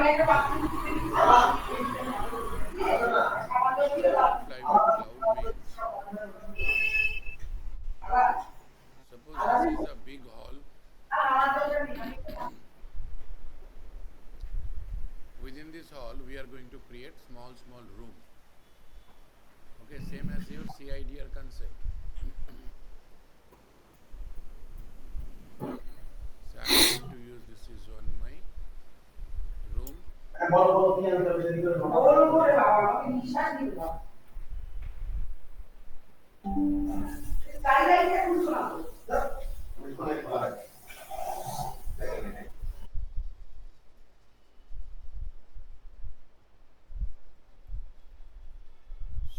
Private cloud means, suppose this is a big hall. Within this hall, we are going to create small room. Okay, same as your CIDR concept. So I am going to use this is one my room.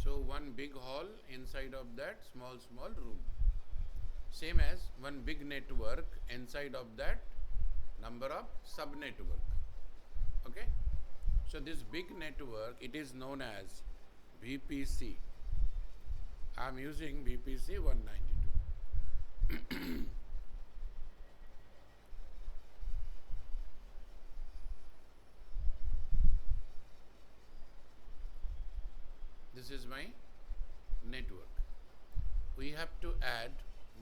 So one big hall, inside of that small room. Same as one big network, inside of that number of sub network. Okay. So this big network, it is known as VPC. I am using VPC 192. This is my network. We have to add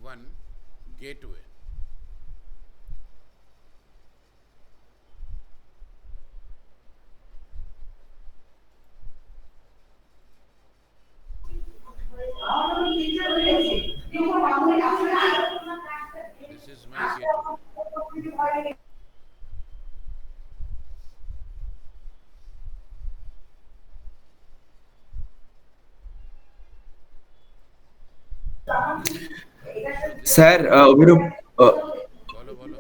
one gateway. This is my gateway. So this sir is Abhirup bolo bolo.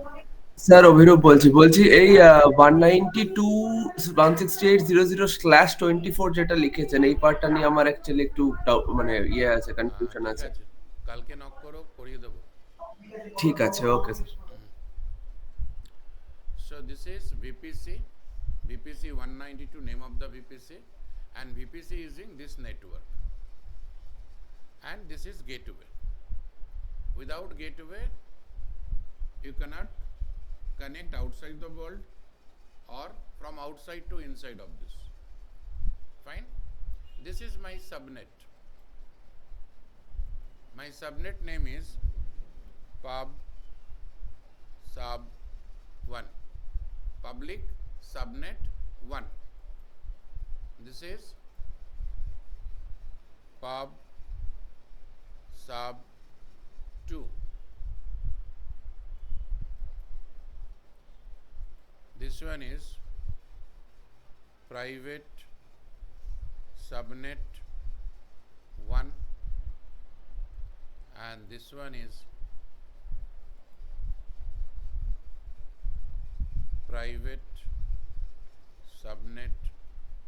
Sir Abhirup বলছি এই 192.168.00/24 যেটা লিখেছেন এই পার্টটা নিয়ে আমার actually একটু মানে ইয়ে আছে, কনফিউশন ঠিক আছে। আছে, কালকে নক করো, করিয়ে দেবো। ঠিক আছে, okay sir. So this is VPC, VPC 192 name of the VPC, and VPC using this network, and this is gateway. Without gateway, you cannot connect outside the world or from outside to inside of this. Fine. This is my subnet. My subnet name is pub sub 1, public subnet 1. This is pub sub 2. This one is private subnet 1, and this one is private subnet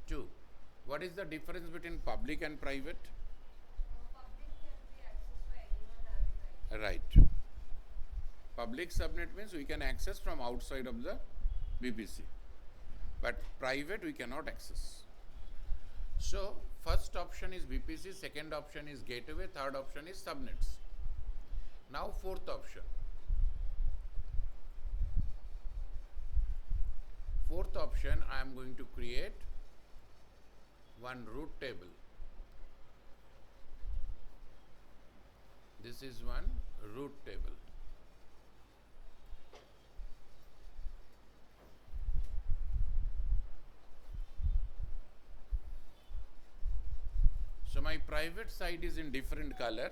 2. What is the difference between public and private? Public can be accessed by anyone having Right. Public subnet means we can access from outside of the VPC, but private we cannot access. So first option is VPC, second option is gateway, third option is subnets. Now fourth option. Fourth option, I am going to create one root table. This is one root table. So my private side is in different color,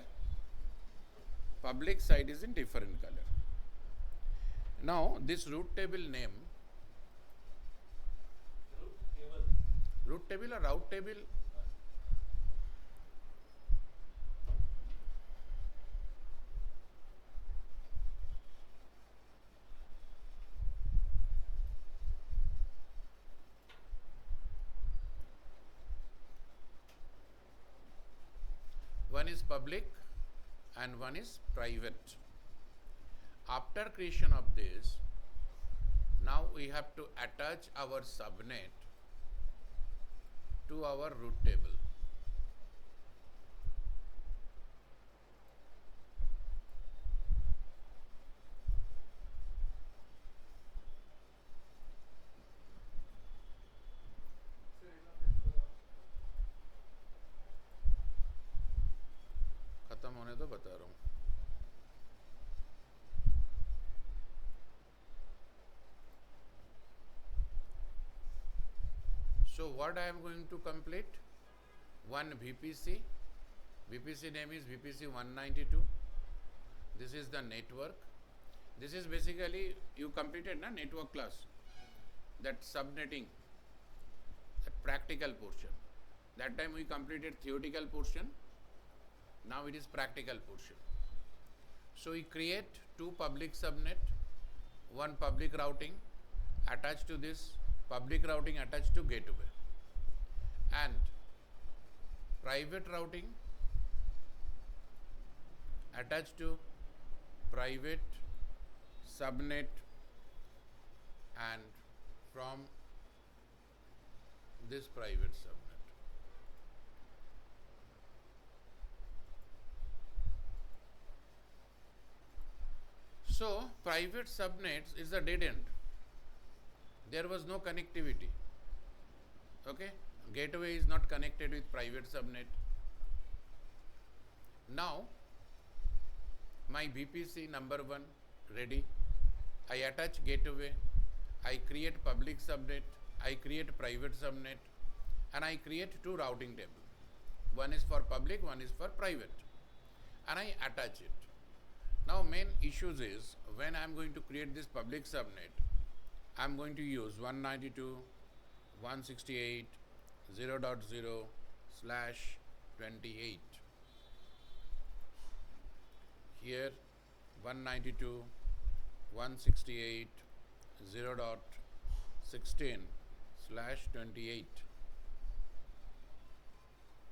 public side is in different color. Now this root table name, root table or route table? One is public and one is private. After creation of this, now we have to attach our subnet to our root table. दो, बता रहा हूँ. So what I am going to complete? One VPC. VPC name is VPC 192. This is the network. This is basically you completed na network class. That subnetting, that practical portion. That time we completed theoretical portion. Now it is practical portion. So we create two public subnet, one public routing attached to this, public routing attached to gateway, and private routing attached to private subnet, and from this private subnet. So private subnets is a dead end. There was no connectivity. Okay, gateway is not connected with private subnet. Now my VPC number 1 ready. I attach gateway, I create public subnet, I create private subnet, and I create two routing tables. One is for public, one is for private, and I attach it. Now main issues is when I am going to create this public subnet, I am going to use 192.168.0.0/28. Here 192.168.0.16/28.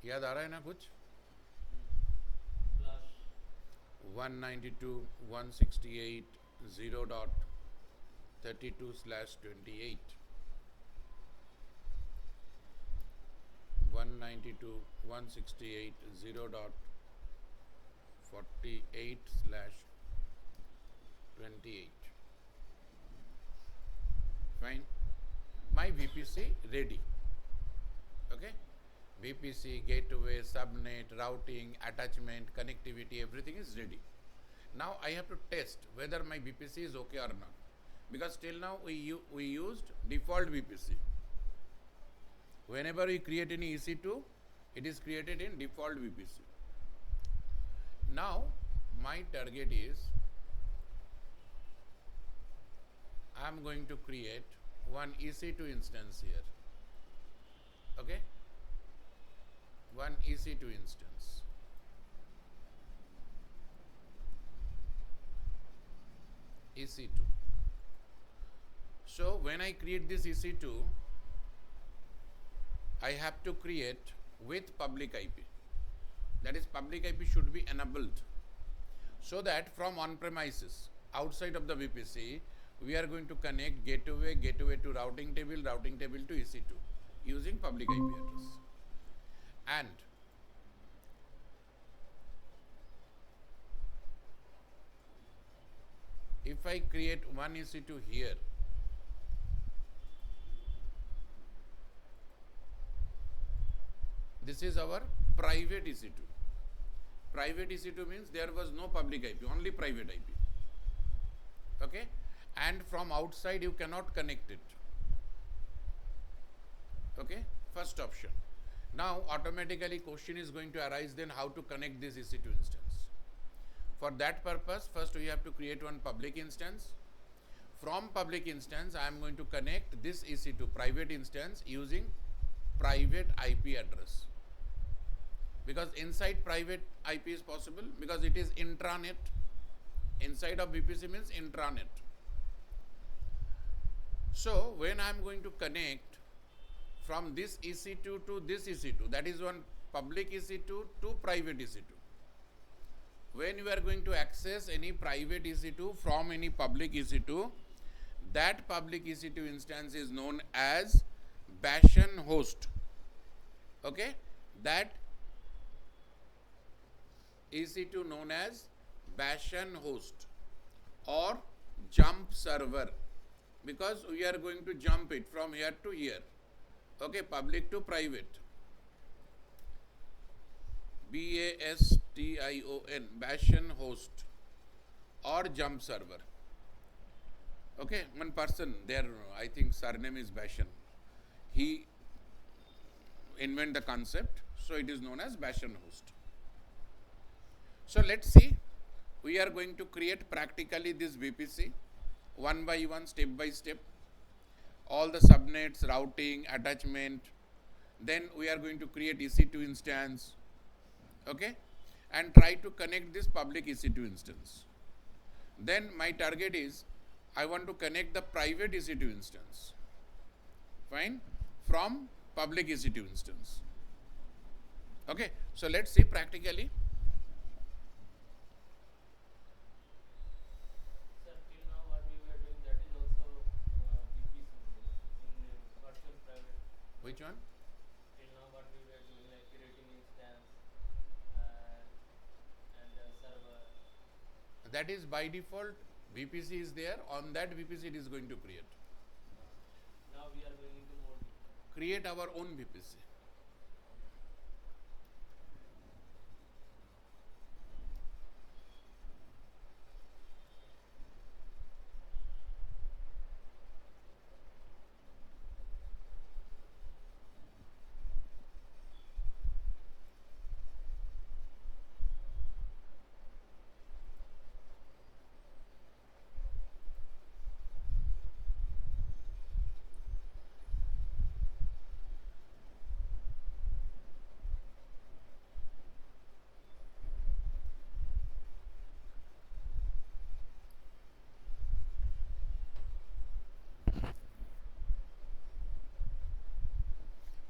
याद आ रहा है ना कुछ? 192.168.0.32/28. 192.168.0.48/28. Fine. My VPC ready. Okay. VPC, gateway, subnet, routing, attachment, connectivity, everything is ready. Now I have to test whether my VPC is okay or not, because till now we used default VPC. Whenever we create any EC2, it is created in default VPC. Now my target is I am going to create one EC2 instance here. Okay. One EC2 instance. EC2. So when I create this EC2, I have to create with public IP. That is, public IP should be enabled, so that from on-premises outside of the VPC, we are going to connect gateway to routing table to EC2 using public IP address. And if I create one EC2 here, this is our private EC2. Private EC2 means there was no public IP, only private IP. Okay, and from outside you cannot connect it. Okay, first option. Now automatically question is going to arise, then how to connect this EC2 instance. For that purpose, first we have to create one public instance. From public instance, I am going to connect this EC2 private instance using private IP address, because inside private IP is possible, because it is intranet. Inside of VPC means intranet. So when I am going to connect from this EC2 to this EC2, that is one public EC2 to private EC2. When you are going to access any private EC2 from any public EC2, that public EC2 instance is known as Bastion host. Okay, that EC2 known as Bastion host or jump server, because we are going to jump it from here to here. Okay, public to private. BASTION, Bastion host or jump server. Okay, one person there, I think surname is Bastion. He invent the concept, so it is known as Bastion host. So let's see, we are going to create practically this VPC one by one, step by step, all the subnets, routing, attachment. Then we are going to create EC2 instance, okay, and try to connect this public EC2 instance. Then my target is I want to connect the private EC2 instance, fine, from public EC2 instance. Okay, so let's see practically. Sir, till now what we were doing, that is also VPC in virtual private. Which one? Till now what we were doing, like creating instance and server. That is by default, VPC is there, on that VPC it is going to create. Now we are going into more detail. Create our own VPC.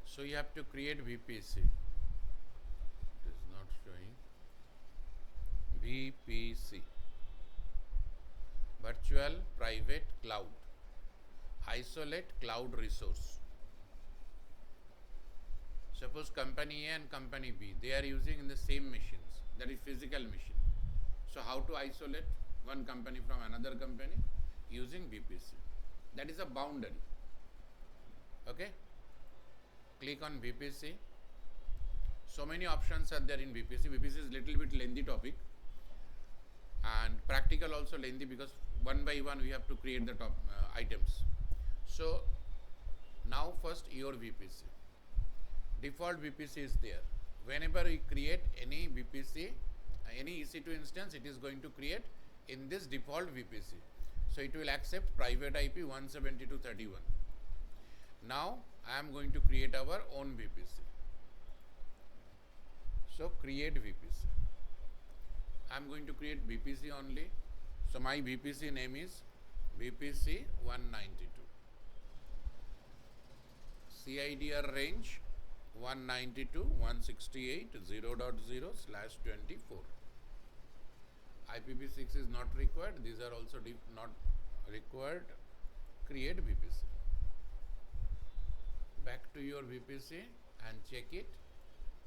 So you have to create VPC. It is not showing. VPC, Virtual Private Cloud, isolate cloud resource. Suppose company A and company B, they are using in the same machines, that is physical machine. So how to isolate one company from another company? Using VPC. That is a boundary. Okay? Click on VPC. So many options are there in VPC. VPC is little bit lengthy topic and practical also lengthy, because one by one we have to create the top items. So now first your VPC. Default VPC is there. Whenever we create any VPC, any EC2 instance, it is going to create in this default VPC. So it will accept private IP 172.31. Now I am going to create our own VPC. So create VPC. I am going to create VPC only. So my VPC name is VPC 192. CIDR range 192.168.0.0/24. IPv6 is not required. These are also not required. Create VPC. Back to your VPC and check it.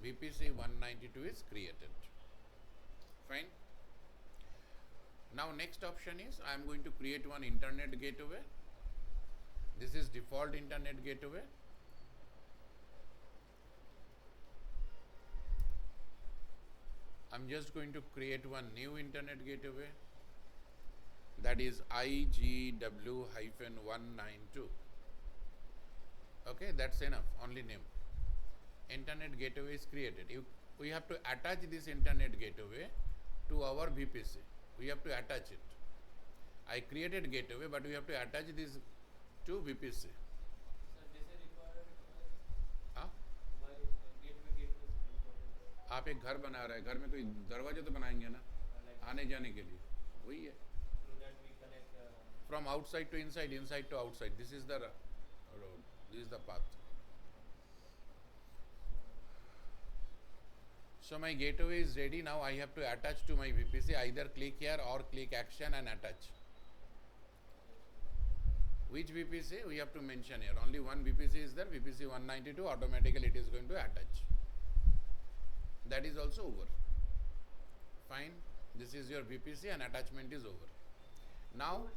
VPC 192 is created. Fine. Now next option is I am going to create one internet gateway. This is default internet gateway. I'm just going to create one new internet gateway, that is IGW-192. Okay, that's enough, only name. Internet gateway is created. We have to attach this internet gateway to our VPC. We have to attach it. I created gateway, but we have to attach this to VPC. Sir, this is required. हाँ? Why gateway is important? आप एक घर बना रहे हैं, घर में कोई दरवाजे तो बनाएंगे ना, आने जाने के लिए, वही है. Through that we connect. From outside to inside, inside to outside. This is the road. This is the path. So my gateway is ready. Now I have to attach to my VPC. Either click here or click action and attach. Which VPC? We have to mention here. Only one VPC is there. VPC 192. Automatically it is going to attach. That is also over. Fine. This is your VPC and attachment is over. Now,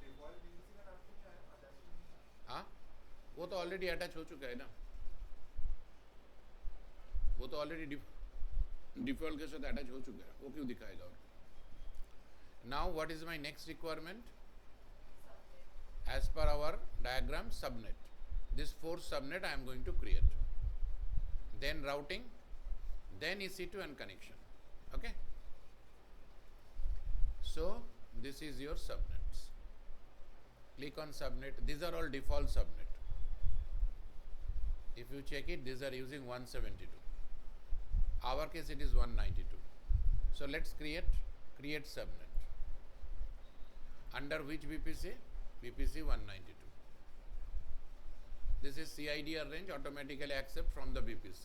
हाँ, वो तो already attach हो चुका है ना, वो तो already default के साथ अटैच हो चुका है, वो क्यों दिखाएगा? और now what is my next requirement? As per our diagram, subnet. This fourth subnet I am going to create. Then routing, then EC2 and connection. Okay. So this is your subnets. Click on subnet. These are all default subnet. If you check it, these are using 172. Our case it is 192. So let's create subnet. Under which VPC? VPC 192. This is CIDR range, automatically accept from the VPC.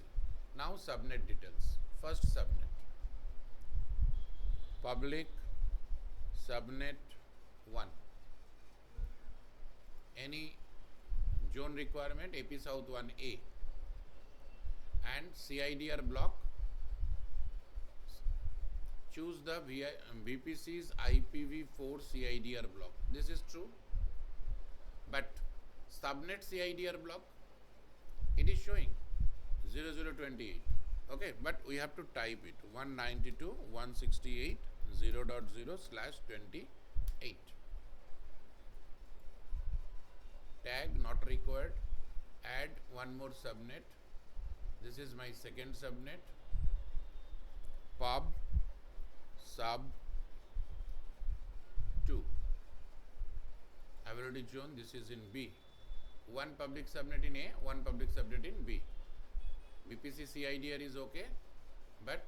Now subnet details. First subnet. Public subnet 1. Any zone requirement, AP South 1A. And CIDR block. Choose the VPC's IPv4 CIDR block. This is true. But subnet CIDR block, it is showing 0028. Okay, but we have to type it 192.168.0.0/28. Tag not required. Add one more subnet. This is my second subnet. Pub sub 2. I've already shown this is in B. One public subnet in A, one public subnet in B. VPC CIDR is okay, but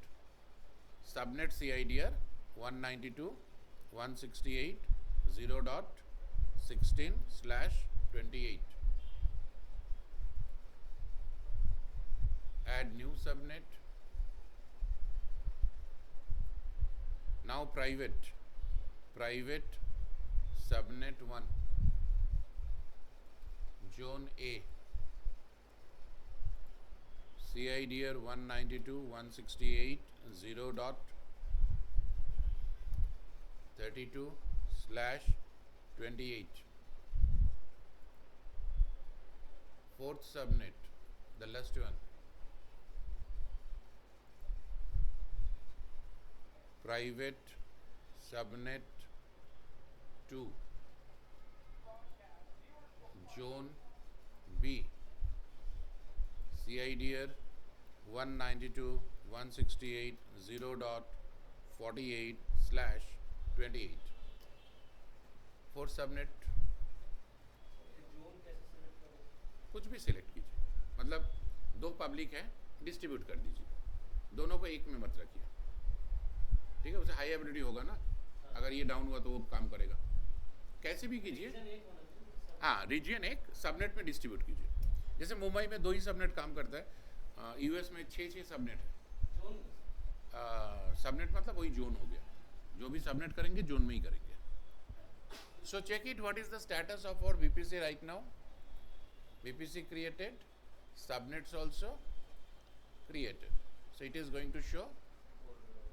subnet CIDR 192.168.0.16/28. Add new subnet. Now private subnet 1, zone A, CIDR 192.168.0.32/28. Fourth subnet, the last one, private subnet 2, zone B, CIDR 192.168.0.48/28. Fourth subnet zone कैसे select करें? कुछ भी select कीजिए, मतलब दो public है, distribute कर दीजिए, दोनों को एक में मत रखिए, ठीक है? उसे हाई एबिलिटी होगा ना, अगर ये डाउन हुआ तो वो काम करेगा, कैसे भी कीजिए। रीजन एक होना चाहिए। हाँ, रीजन एक सबनेट में डिस्ट्रीब्यूट कीजिए। जैसे मुंबई में 2 ही सबनेट काम करता है, यूएस में 6 सबनेट है। जोन सबनेट मतलब वही जोन हो गया, जो भी सबनेट करेंगे जोन में ही करेंगे। So check it, what is the status of our VPC right now? VPC created, subnets also created. So it is going to show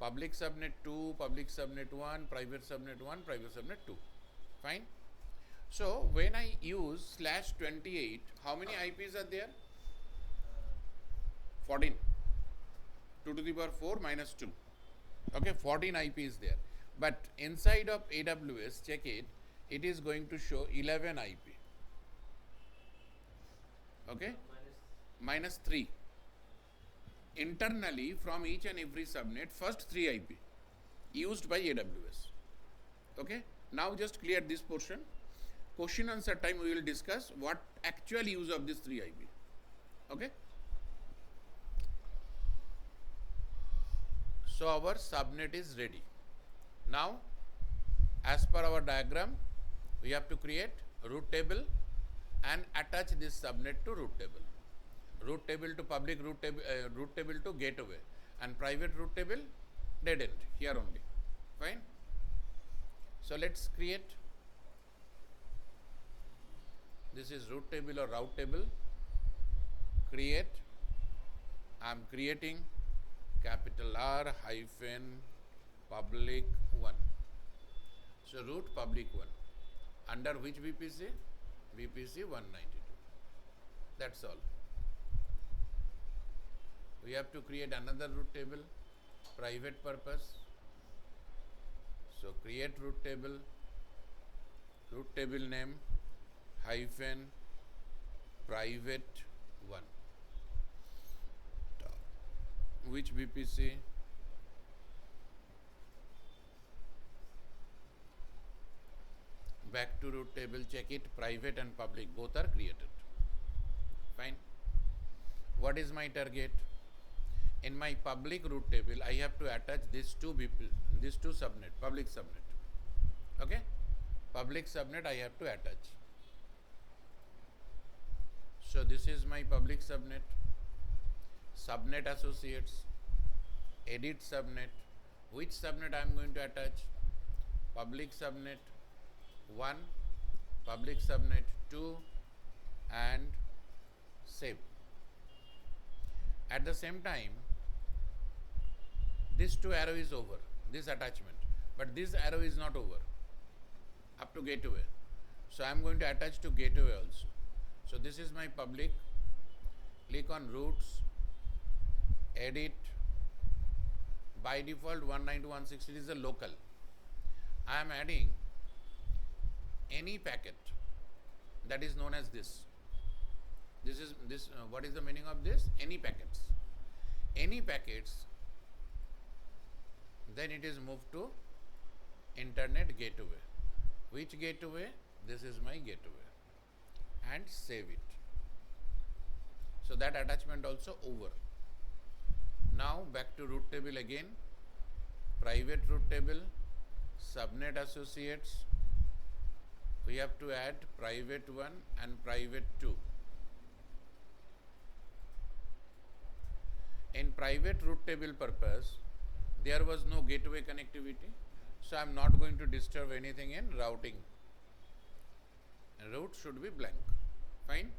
public subnet 2, public subnet 1, private subnet 1, private subnet 2. Fine. So when I use /28, how many IPs are there? 14. 2 to the power 4 minus 2. Okay, 14 IPs there. But inside of AWS, check it, it is going to show 11 IP. Okay, minus 3. Internally, from each and every subnet, first 3 IP used by AWS. Okay, now just clear this portion. Question answer time we will discuss what actual use of this 3 IP. Okay. So our subnet is ready. Now, as per our diagram, we have to create root table and attach this subnet to root table. Root table to public root table to gateway, and private root table dead end here only. Fine. So let's create. This is root table or route table. Create. I am creating capital R hyphen public 1. So root public 1. Under which VPC? VPC 192. That's all. We have to create another root table. private purpose. So create root table name hyphen private one. Which VPC? Back to root table, check it, private and public both are created. Fine. What is my target? In my public root table, I have to attach these two subnet, public subnet. Okay? Public subnet I have to attach. So this is my public subnet, subnet associates, edit subnet. Which subnet I am going to attach? Public subnet 1, public subnet 2, and save. At the same time, this two arrow is over, this attachment, but this arrow is not over up to gateway. So I am going to attach to gateway also. So this is my public. Click on routes, edit. By default 192.168 is a local. I am adding any packet that is known as this. What is the meaning of this? Any packets. Any packets, then it is moved to internet gateway. Which gateway? This is my gateway, and save it. So that attachment also over. Now back to root table again, private root table, subnet associates. We have to add private 1 and private 2. In private root table purpose, there was no gateway connectivity, so I am not going to disturb anything in routing. Route should be blank. Fine.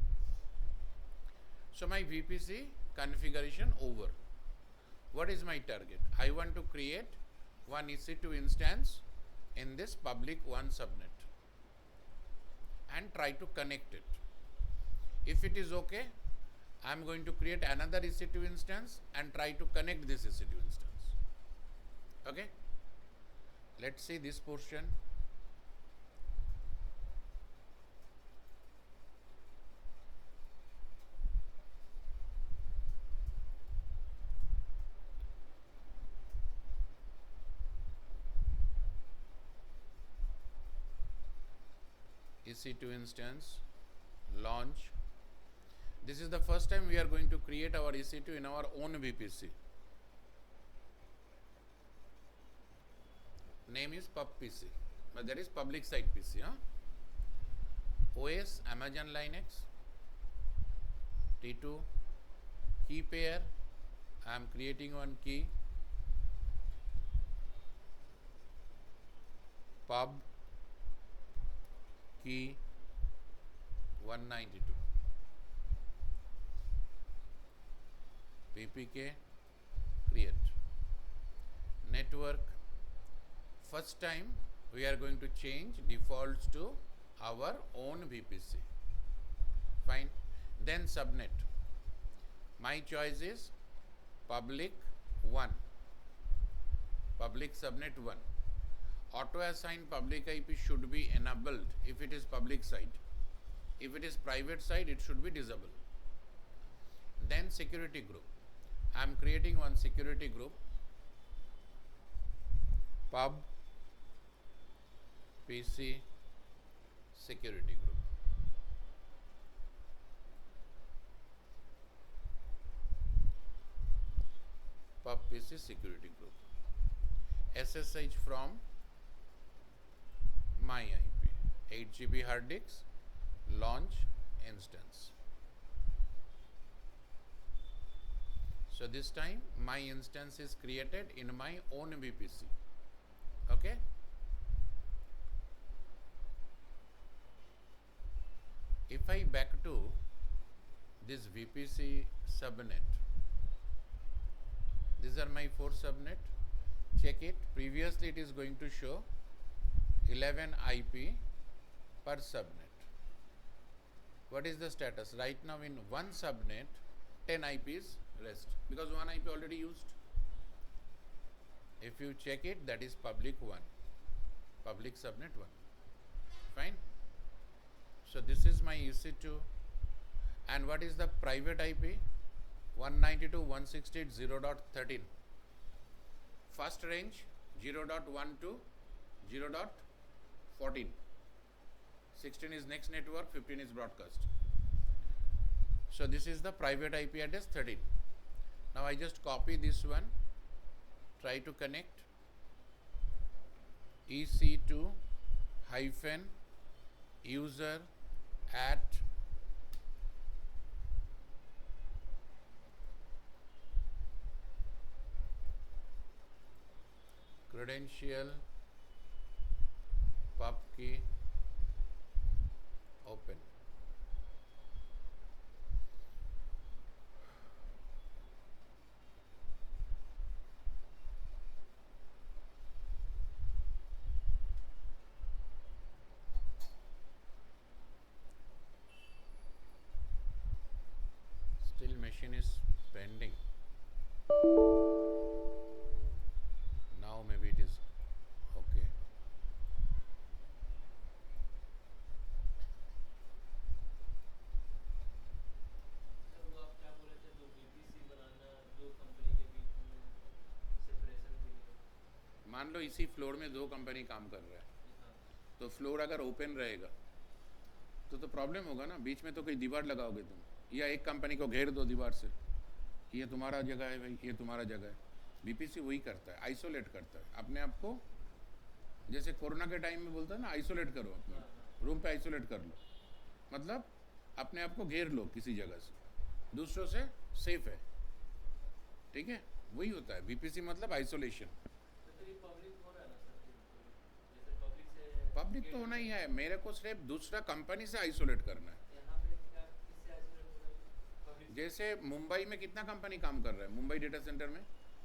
So my VPC configuration over. What is my target? I want to create one EC2 instance in this public 1 subnet and try to connect it. If it is okay, I am going to create another EC2 instance and try to connect this EC2 instance. Okay? Let's see this portion. EC2 instance, launch. This is the first time we are going to create our EC2 in our own VPC. Name is PubPC, but that is public site PC. OS Amazon Linux, T2, key pair. I am creating one key, pub key 192, ppk, create. Network, first time we are going to change defaults to our own VPC. Fine. Then subnet. My choice is public 1, public subnet 1. Auto assign public IP should be enabled if it is public site. If it is private site, it should be disabled. Then security group. I am creating one security group, pub PC security group. Pub PC security group. SSH from my IP, 8 GB hard disk, launch instance. So this time my instance is created in my own VPC. Okay. If I back to this VPC subnet, these are my 4 subnet. Check it. Previously it is going to show 11 IP per subnet. What is the status? Right now in one subnet, 10 IPs rest because one IP already used. If you check it, that is public 1, public subnet 1. Fine. So this is my EC2. And what is the private IP? 192.168.0.13. First range 0.1 to 0.14. 16 is next network, 15 is broadcast. So this is the private IP address 13. Now I just copy this one, try to connect EC2 hyphen user at credential pub key open. Still machine is pending. Now maybe it is okay. Sir वो आप क्या बोले थे, जो BPC बनाना दो company के बीच में separation के लिए? मान लो इसी फ्लोर में 2 कंपनी काम कर रहा है, हाँ, तो फ्लोर अगर ओपन रहेगा तो प्रॉब्लम होगा ना। बीच में तो कोई दीवार लगाओगे तुम, या एक कंपनी को घेर दो दीवार से, ये तुम्हारा जगह है भाई, ये तुम्हारा जगह है। बीपीसी वही करता है, आइसोलेट करता है अपने आप को। जैसे कोरोना के टाइम में बोलता है ना, आइसोलेट करो अपने रूम पे, आइसोलेट कर लो, मतलब अपने आप को घेर लो किसी जगह से, दूसरों से सेफ है। ठीक है, वही होता है बीपीसी, मतलब आइसोलेशन। तो फिर ये पब्लिक हो रहा है ना सर, जैसे पब्लिक से पब्लिक तो होना ही है, मेरे को सिर्फ दूसरा कंपनी से आइसोलेट करना है। यहाँ पे क्या किससे आइसोलेट हो रहा है? पब्लिक से? जैसे मुंबई में कितना कंपनी काम कर रहा है, मुंबई डेटा सेंटर में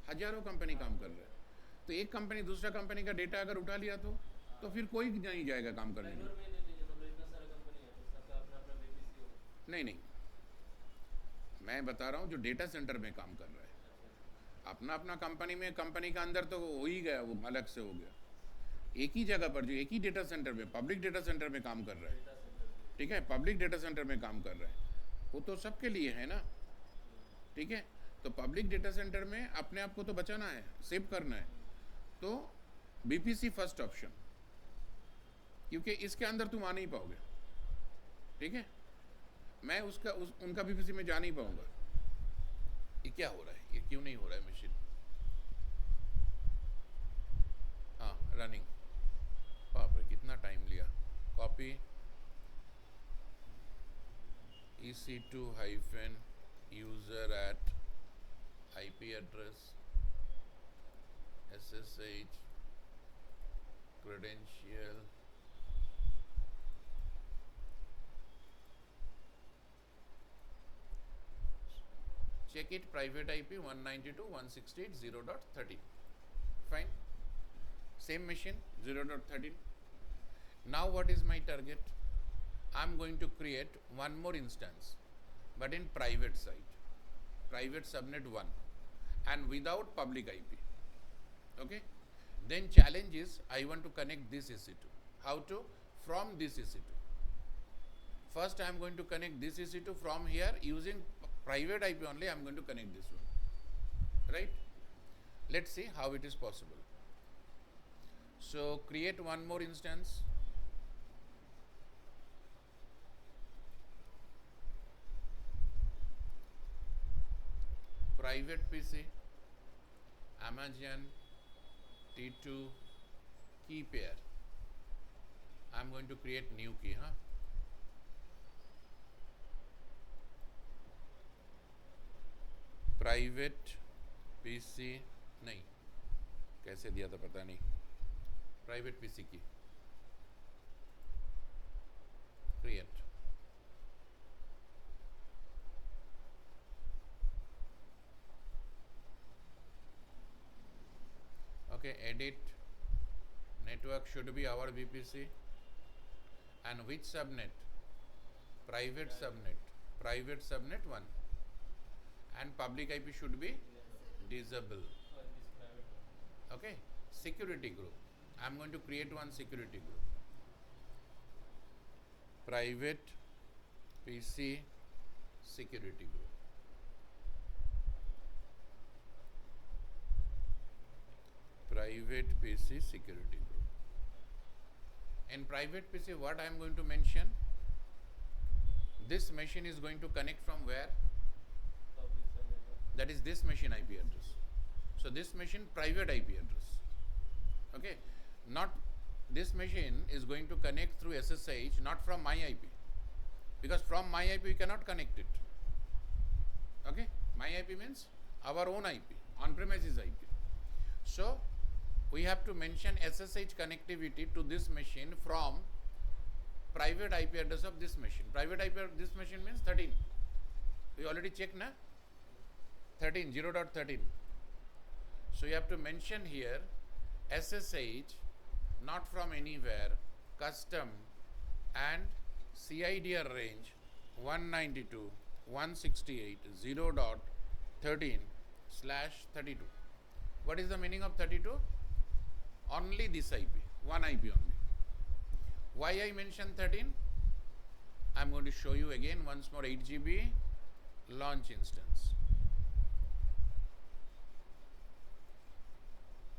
हजारों कंपनी काम कर रहा है। तो एक कंपनी दूसरा कंपनी का डेटा अगर उठा लिया तो फिर कोई नहीं जाएगा काम करने के लिए। बेंगलोर में ले लीजिए, मतलब इतना सारा कंपनी है तो सबका अपना अपना बीपीसी हो। नहीं नहीं, मैं बता रहा हूँ जो डेटा सेंटर में काम कर रहा है, अपना अपना कंपनी में, कंपनी का अंदर तो हो ही गया, वो अलग से हो गया। एक ही जगह पर जो एक ही डेटा सेंटर में, पब्लिक डेटा सेंटर में काम कर रहा है, ठीक है, पब्लिक डेटा सेंटर में काम कर रहा है, वो तो सबके लिए है ना। ठीक है, तो पब्लिक डेटा सेंटर में अपने आप को तो बचाना है, सेव करना है, तो बीपीसी फर्स्ट ऑप्शन, क्योंकि इसके अंदर तुम आ नहीं पाओगे। ठीक है, मैं उनका बीपीसी में जा नहीं पाऊंगा। ये क्या हो रहा है, ये क्यों नहीं हो रहा है मशीन? हाँ, रनिंग। बाप रे, कितना टाइम लिया। Copy EC2 hyphen user at IP address SSH credential check it, private IP 192.168.0.13. Fine, same machine 0.13. Now what is my target? I am going to create one more instance, but in private site, private subnet 1, and without public IP. Okay, then challenge is I want to connect this EC2. How to? From this EC2. First I am going to connect this EC2 from here using private IP only. I am going to connect this one, right? Let's see how it is possible. So create one more instance. Private PC, Amazon T2 key pair. I am going to create new key, huh? Private PC नहीं, कैसे दिया था पता नहीं। Private PC की create. Okay, edit. Network should be our VPC. And which subnet? Private subnet. Private subnet 1. And public IP should be disable. और this private one. Okay, security group. I'm going to create one security group. Private PC security group. Private PC security group. In private PC, what I am going to mention? This machine is going to connect from where? public server. That is this machine IP address. So this machine private IP address. Okay, not this machine is going to connect through SSH, not from my IP, because from my IP we cannot connect it. Okay, my IP means our own IP, on-premises IP. So we have to mention SSH connectivity to this machine from private IP address of this machine. Private IP of this machine means 13. We already checked, na? 13, 0.13. So you have to mention here SSH, not from anywhere, custom and CIDR range 192.168.0.13/32. What is the meaning of 32? Only this IP, one IP only. Why I mentioned 13? I am going to show you again once more. 8 GB launch instance.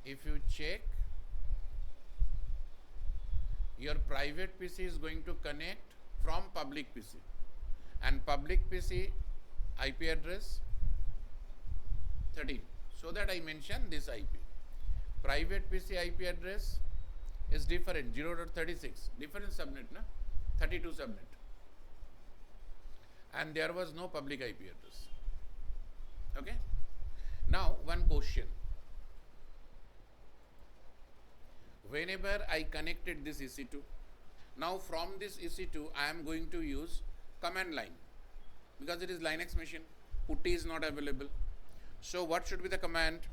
If you check, your private PC is going to connect from public PC, and public PC IP address 13. So that I mention this IP. Private PC IP address is different, 0.36, different subnet, na? 32 subnet. And there was no public IP address. Okay? Now, one question. Whenever I connected this EC2, now from this EC2 I am going to use command line, because it is Linux machine, putty is not available. So what should be the command?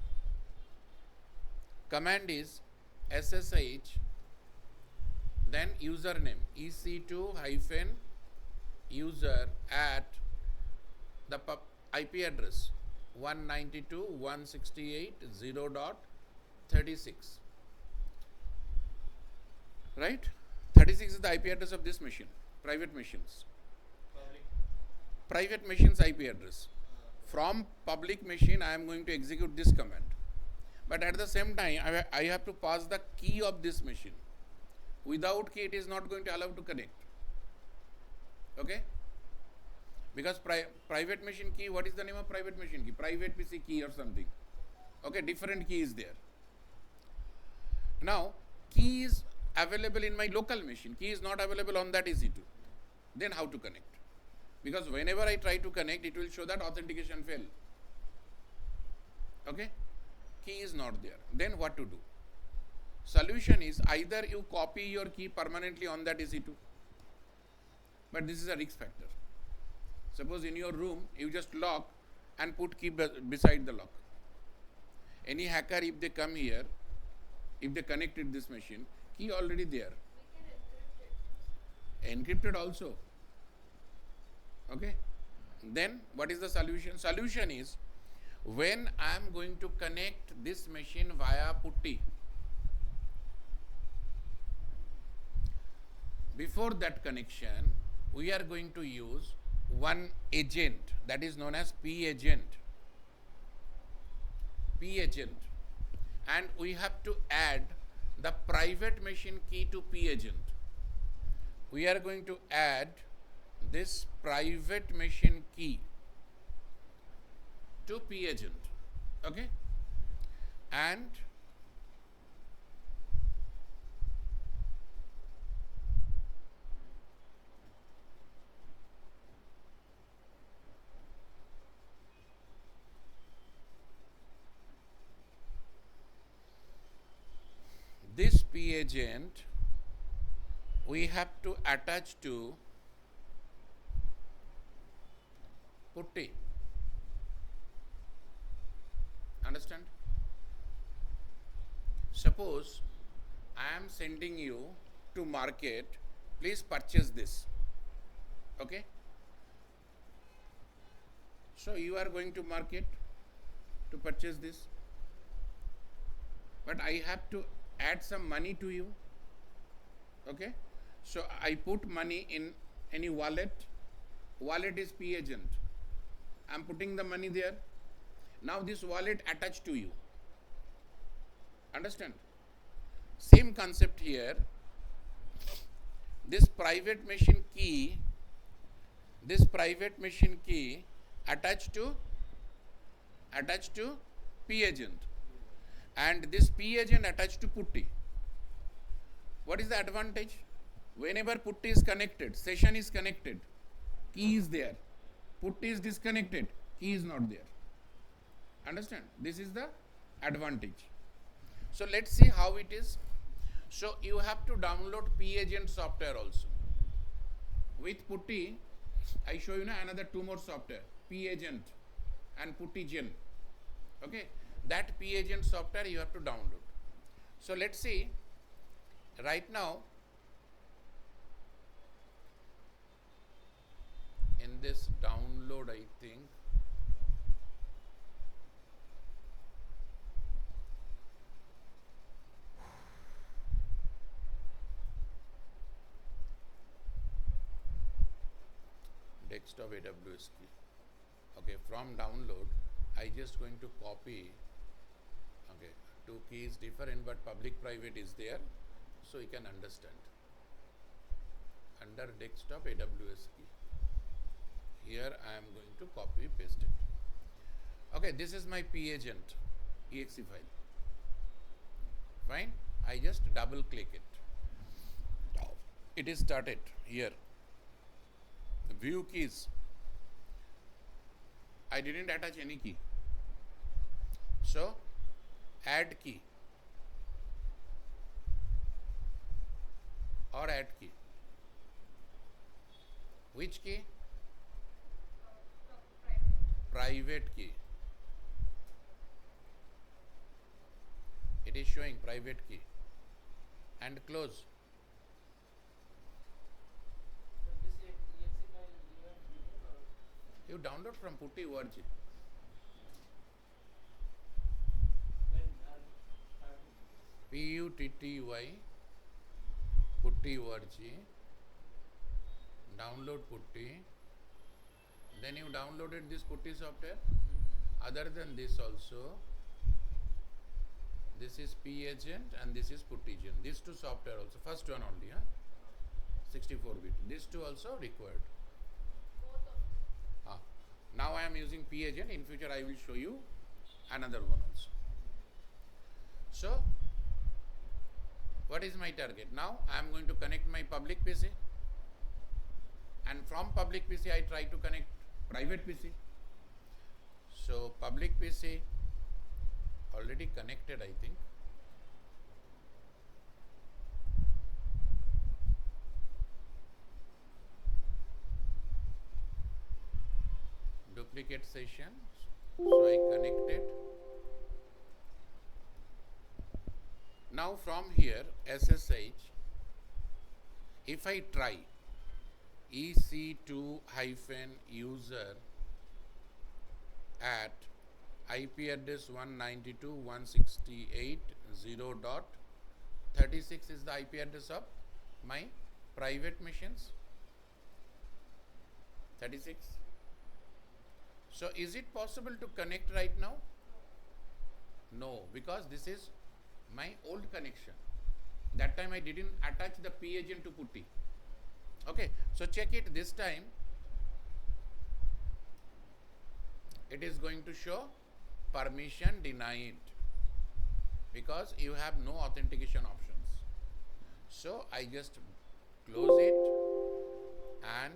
Command is SSH, then username EC2-user at the IP address 192.168.0.36. Right? 36 is the IP address of this machine, private machines. Public. Private machine's IP address. From public machine, I am going to execute this command. But at the same time, I have to pass the key of this machine. Without key, it is not going to allow to connect. Okay? Because private machine key, what is the name of private machine key? Private PC key or something. Okay, different key is there. Now, key is available in my local machine. Key is not available on that EC2. Then how to connect? Because whenever I try to connect, it will show that authentication failed. Okay? Key is not there. Then what to do? Solution is either you copy your key permanently on that EC2. But this is a risk factor. Suppose in your room, you just lock and put key beside the lock. Any hacker, if they come here, if they connected this machine, key already there. We can encrypt it. Encrypted also. Okay. Then what is the solution? Solution is, when I am going to connect this machine via putty, before that connection, we are going to use one agent, that is known as P agent. P agent. And we have to add the private machine key to P agent. We are going to add this private machine key to P agent. Okay? And this P agent we have to attach to putty. Understand? Suppose I am sending you to market, please purchase this. Okay? So you are going to market to purchase this. but I have to add some money to you. Okay, so I put money in any wallet. Wallet is P agent. I'm putting the money there. Now this wallet attached to you. Understand? Same concept here. This private machine key attached to P agent, and this P agent attached to putty. What is the advantage? Whenever putty is connected, session is connected, key is there. Putty is disconnected, key is not there. Understand? This is the advantage. So let's see how it is. So you have to download P agent software also. With putty, I show you now another two more software, P agent and putty gen. Okay, that P agent software you have to download. So let's see. Right now, in this download, I think desktop AWS key. Okay, from download, I just going to copy. Okay, two keys different, but public private is there, so you can understand. Under desktop AWS key, here I am going to copy paste it. Okay, this is my P agent exe file. Fine, I just double click it. It is started here. View keys. I didn't attach any key. So add key or add key. Which key? Private key. It is showing private key. And close. You download from putty.org. PUTTY putty.org. Download putty. Then you downloaded this putty software. Other than this also, this is P agent and this is putty gen. These two software also. First one only, 64-bit. These two also required. Now I am using P agent. In future I will show you another one also. So what is my target? Now I am going to connect my public PC, and from public PC I try to connect private PC. So public PC already connected, I think. Duplicate session, so I connected. Now from here SSH, if I try EC2 -user at IP address 192.168.0.36 is the IP address of my private machines. 36. So is it possible to connect right now? No, because this is my old connection. That time I didn't attach the P agent to putty. Okay, so check it this time. It is going to show permission denied because you have no authentication options. So I just close it, and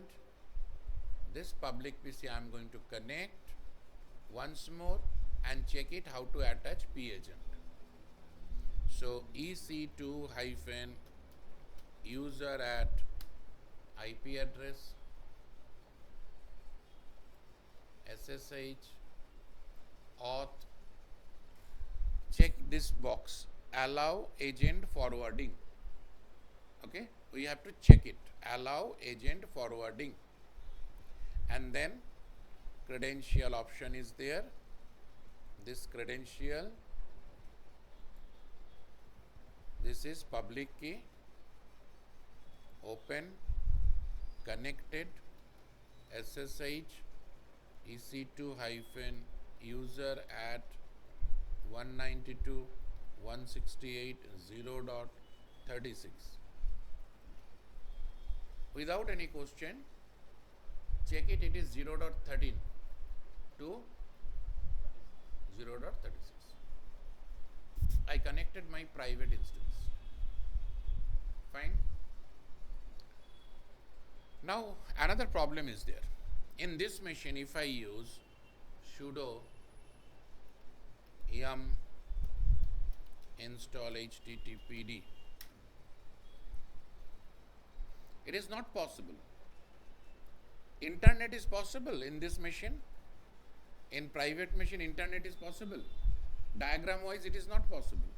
this public PC I am going to connect once more and check it how to attach P agent. So EC2 -user at IP address SSH auth. Check this box, allow agent forwarding. Okay, we have to check it, allow agent forwarding, and then credential option is there. This credential This is public key, open, connected, SSH, EC2 hyphen user at 192.168.0.36. Without any question, check it, it is 0.13 to 0.36. I connected my private instance. Fine. Now another problem is there. In this machine, if I use sudo yum install httpd, it is not possible. Internet is possible in this machine. In private machine, internet is possible. Diagram wise, it is not possible,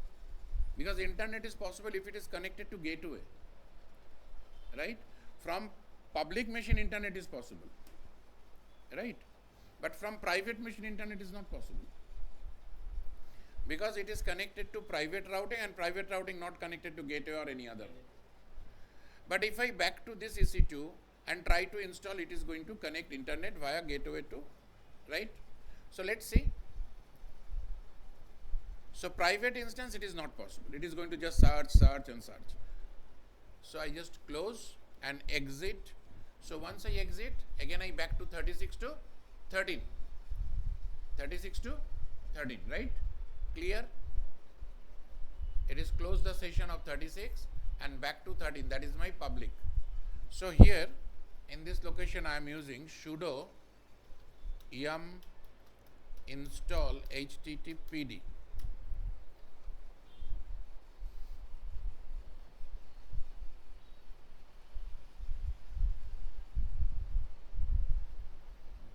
because internet is possible if it is connected to gateway, right? From public machine, internet is possible, right? But from private machine, internet is not possible, because it is connected to private routing, and private routing not connected to gateway or any other. But if I back to this EC2 and try to install, it is going to connect internet via gateway to, right? So let's see. So private instance, it is not possible. It is going to just search. So I just close and exit. So once I exit, again I back to 36 to 13. 36 to 13, right? Clear? It is close the session of 36 and back to 13. That is my public. So here in this location I am using sudo yum install httpd.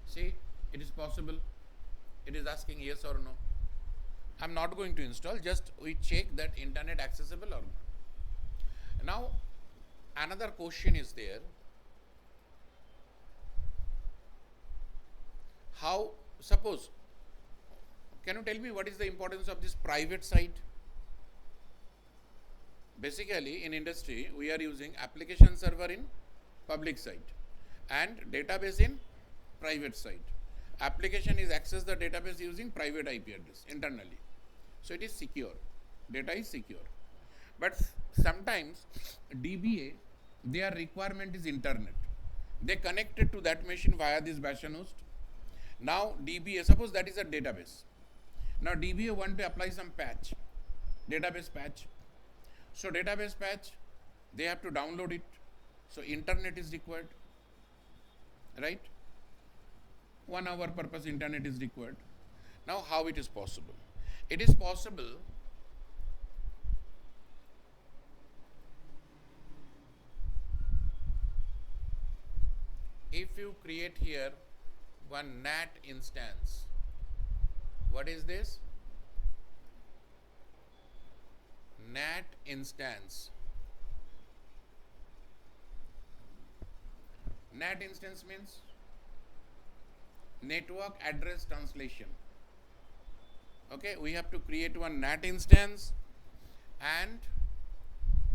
See, it is possible. It is asking yes or no. I am not going to install, just we check that internet accessible or not. Now another question is there. How, suppose, can you tell me what is the importance of this private site? Basically in industry we are using application server in public site and database in private site. Application is access the database using private IP address internally. So it is secure. Data is secure. But sometimes DBA, their requirement is internet. They connected to that machine via this Bastion host. Now DBA, suppose that is a database. Now DBA want to apply some patch, database patch. So database patch, they have to download it. So internet is required, right? 1 hour purpose internet is required. Now how it is possible? It is possible if you create here one NAT instance. What is this? NAT instance. NAT instance means network address translation. Okay, we have to create one NAT instance and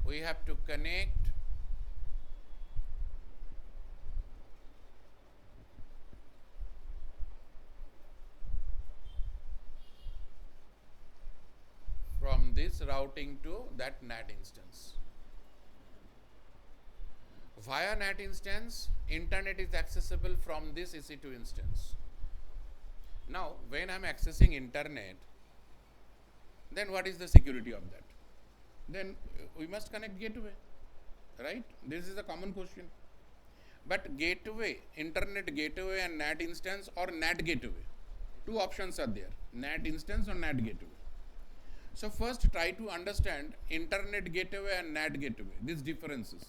we have to connect from this routing to that NAT instance. Via NAT instance, internet is accessible from this EC2 instance. Now, when I am accessing internet, then what is the security of that? Then we must connect gateway, right? This is a common question. But gateway, internet gateway and NAT instance or NAT gateway, two options are there, NAT instance or NAT gateway. So first try to understand internet gateway and NAT gateway, these differences.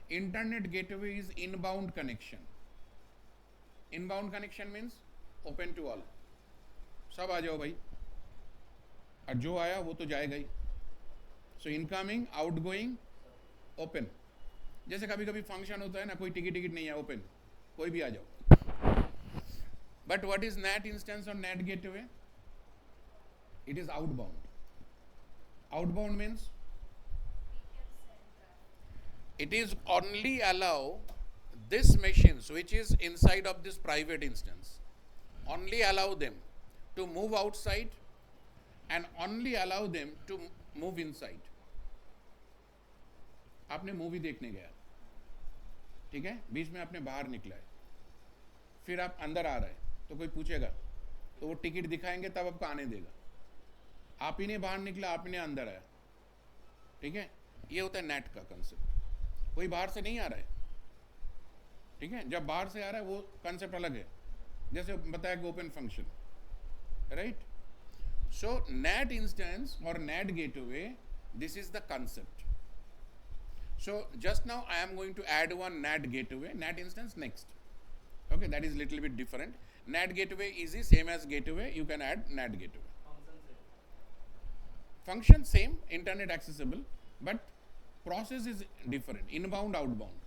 Internet gateway is inbound connection. Inbound connection means open to all. सब आ जाओ भाई, और जो आया वो तो जाएगा ही. So incoming, outgoing, open. जैसे कभी कभी फंक्शन होता है ना, कोई टिकट नहीं है, ओपन, कोई भी आ जाओ. But what is NAT instance or NAT gateway? It is outbound. Outbound means it is only allow this machines which is inside of this private instance, only allow them to move outside and only allow them to move inside. आपने movie देखने गया, ठीक है, बीच में आपने बाहर निकला है, फिर आप अंदर आ रहे हैं, तो कोई पूछेगा तो वो टिकट दिखाएंगे तब आपको आने देगा। आप ही ने बाहर निकला, आप ही ने अंदर आया, ठीक है। ये होता है नेट का कंसेप्ट। कोई बाहर से नहीं आ रहा है, ठीक है। जब बाहर से आ रहा है वो कंसेप्ट अलग है, जैसे बताया कि open function, right. So net instance और net gateway, this is the concept. So just now I am going to add one NAT gateway, NAT instance next. Okay, that is little bit different. NAT gateway is the same as gateway. You can add NAT gateway. Function same, internet accessible, but process is different. Inbound, outbound.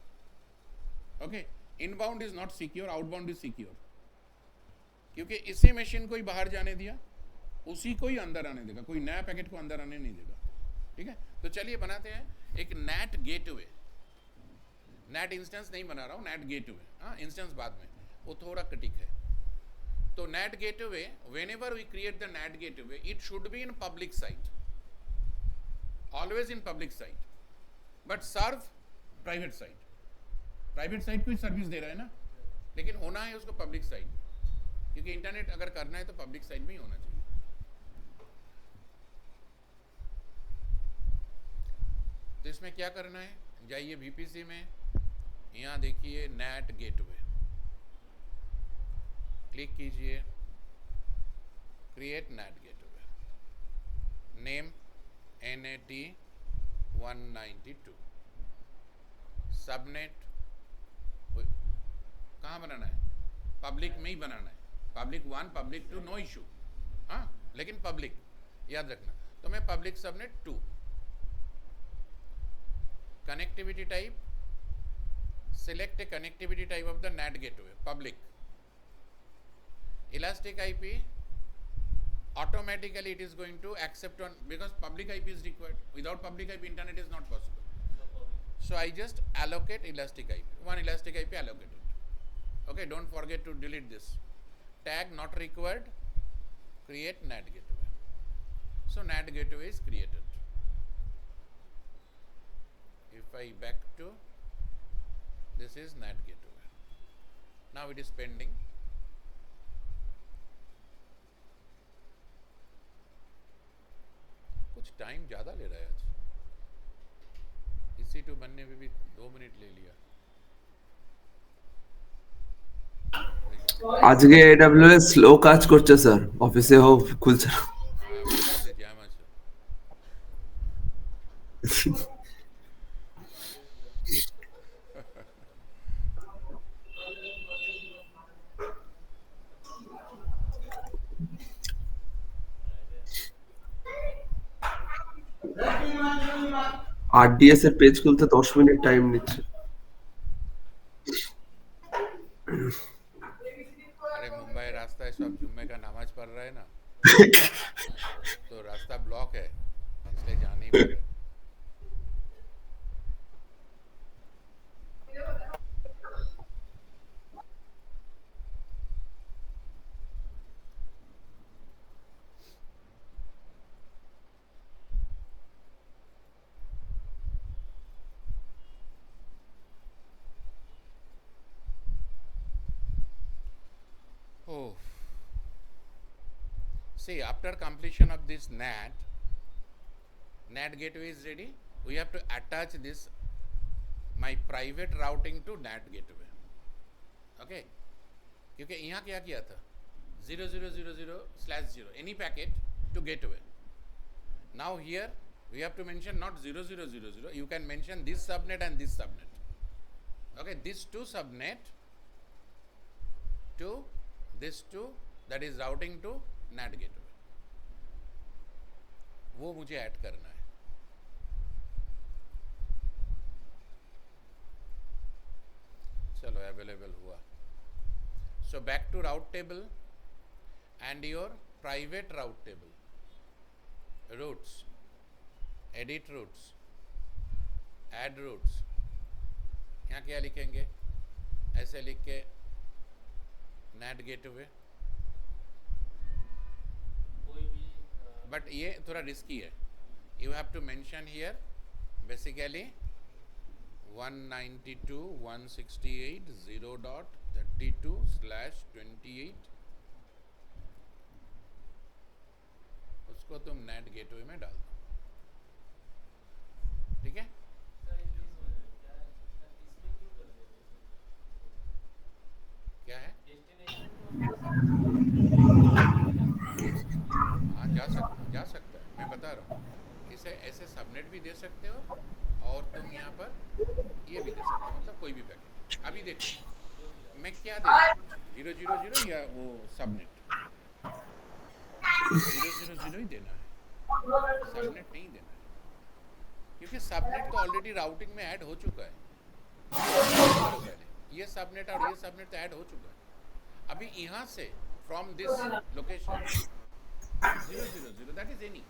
Okay, inbound is not secure, outbound is secure. क्योंकि इसी machine को ही बाहर जाने दिया, उसी को ही अंदर आने देगा, कोई नया पैकेट को अंदर आने नहीं देगा, ठीक है। तो चलिए बनाते हैं एक नेट गेटवे। नेट इंस्टेंस नहीं बना रहा हूँ, नेट गेटवे, हाँ, इंस्टेंस बाद में, वो थोड़ा क्रिटिक है। तो net gateway, whenever we create the NAT gateway, it should be in public site, always in public site, but serve private site. Private site को ही सर्विस दे रहा है ना, लेकिन होना है उसको पब्लिक साइट, क्योंकि इंटरनेट अगर करना है तो पब्लिक साइट में ही होना चाहिए। तो इसमें क्या करना है, जाइए VPC में, यहाँ देखिए नेट गेटवे, क्लिक कीजिए, create net gateway, name NAT 192, subnet कहाँ बनाना है, पब्लिक में ही बनाना है, पब्लिक 1, पब्लिक 2, नो इशू, हाँ, लेकिन पब्लिक याद रखना। तो मैं public subnet 2, connectivity type, select a connectivity type of the NAT gateway, public. Elastic IP, automatically it is going to accept on, because public IP is required. Without public IP, internet is not possible. So I just allocate elastic IP, one elastic IP allocated. Okay, don't forget to delete this. Tag not required, create NAT gateway. So NAT gateway is created. If I back to, this is NAT gateway. Now it is pending. कुछ time ज़्यादा ले रहा है आज, EC2 बनने में भी 2 minute ले लिया। আজকে AWS স্লো কাজ করছে স্যার, অফিসে হোক খুলছে না। हाँ, बोला थे jam আছে। RDS এর পেজ খুলতে 10 মিনিট টাইম নিচ্ছে। अरे मुंबई रास्ता है, सब जुम्मे का नमाज पढ़ रहा है ना, तो रास्ता ब्लॉक है, इसलिए जाना ही पड़ रहा है। Oh, see, after completion of this NAT gateway is ready. We have to attach this my private routing to NAT gateway. Okay, क्योंकि यहाँ क्या किया था, 0000/0 any packet to gateway. Now here we have to mention not 0000. You can mention this subnet and this subnet. Okay, this two subnet to this two, that is routing to NAT gateway, वो मुझे add करना है। चलो available हुआ। So back to route table and your private route table, routes, edit routes, add routes, यहाँ क्या लिखेंगे, ऐसे लिख के नेट गेटवे, कोई भी बट ये थोड़ा रिस्की है. You have to mention here basically 192.168.0.32/28, उसको तुम नेट गेटवे में डाल दो. ठीक है. सर ये नहीं समझ रहे क्या है, इसमें क्यों कर देते हैं क्या है, डेस्टिनेशन को हाँ जा सकता है, मैं बता रहा हूँ. इसे ऐसे सबनेट भी दे सकते हो और तुम यहाँ पर ये भी दे सकते हो, मतलब कोई भी पैकेट. अभी देखो मैं क्या दे रहा हूँ, 000 या वो सबनेट 000 ही देना है, सबनेट नहीं देना है, क्योंकि सबनेट तो ऑलरेडी राउटिंग में ऐड हो चुका है. करो पहले, ये सबनेट और ये सबनेट तो ऐड हो चुका है. अभी यहाँ से from this location 000 that is any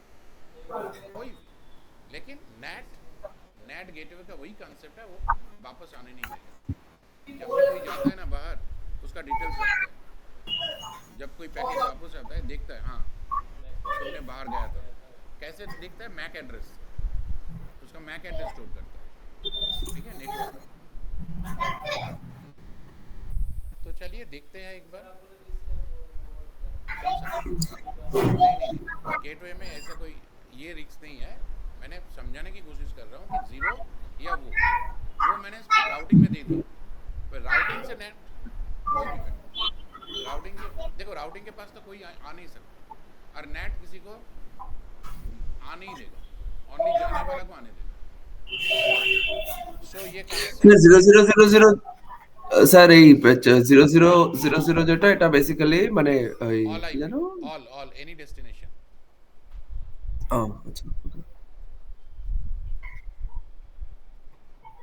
कोई भी, लेकिन नेट गेटवे का वही कॉन्सेप्ट है, वो वापस आने नहीं देगा. जब भी कोई जाता है ना बाहर, उसका डिटेल्स रखता है. जब कोई पैकेज वापस आता है, देखता है हाँ तुमने बाहर गया था, कैसे दिखता है, मैक एड्रेस, उसका मैक एड्रेस स्टोर करता है. ठीक है, नेटवर्क. तो चलिए देखते हैं एक बार. कौन सा, नहीं, गेटवे में ऐसा कोई ये रिस्क नहीं है. मैंने समझाने की कोशिश कर रहा हूँ कि जीरो या वो मैंने राउटिंग में दे दी, पर राउटिंग से नेट कोई भी कर, राउटिंग के देखो, राउटिंग के पास तो कोई आ नहीं सकता, और नेट किसी को आ नहीं देगा, ओनली जाने वाला को आने देगा. सो ये মানে 0000 স্যার এই 0000 যেটা এটা বেসিক্যালি মানে ওই ऑल কি आईपी, জানো ऑल एनी डेस्टिनेशन. আচ্ছা हाँ,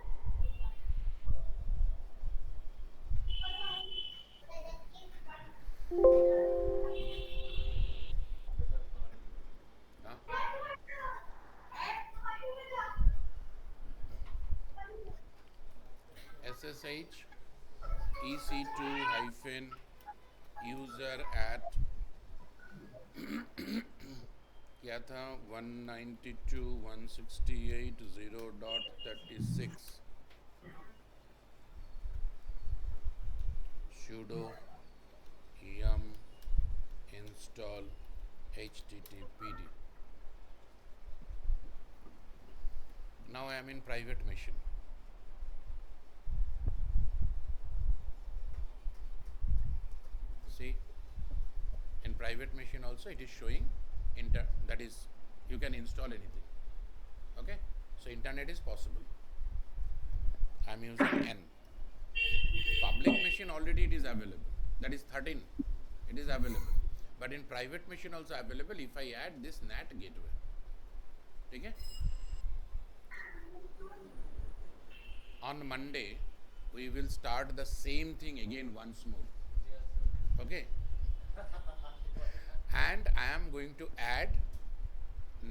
SSH EC2 hyphen user at क्या था 192.168.0.36 sudo yum install httpd. Now I am in private machine. See, in private machine also it is showing that is you can install anything. Okay, so internet is possible. I am using n. Public machine already it is available, that is 13, it is available, but in private machine also available if I add this NAT gateway. ठीक है. On Monday we will start the same thing again once more. Okay, and I am going to add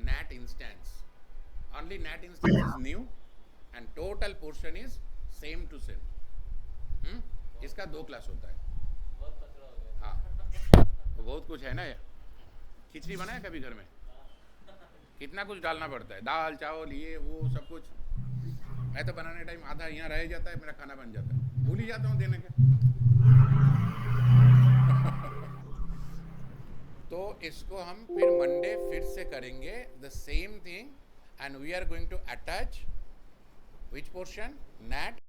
NAT instance. Only NAT instance is new and total portion is same to same. इसका 2 class होता है. बहुत कचरा हो गया. हाँ, तो बहुत कुछ है ना. ये खिचड़ी बनाया कभी घर में, कितना कुछ डालना पड़ता है, दाल चावल ये वो सब कुछ. मैं तो बनाने टाइम आधा यहाँ रह जाता है, मेरा खाना बन जाता है, भूल ही जाता हूँ देने के. तो इसको हम फिर मंडे फिर से करेंगे the same thing, and we are going to attach which portion, NAT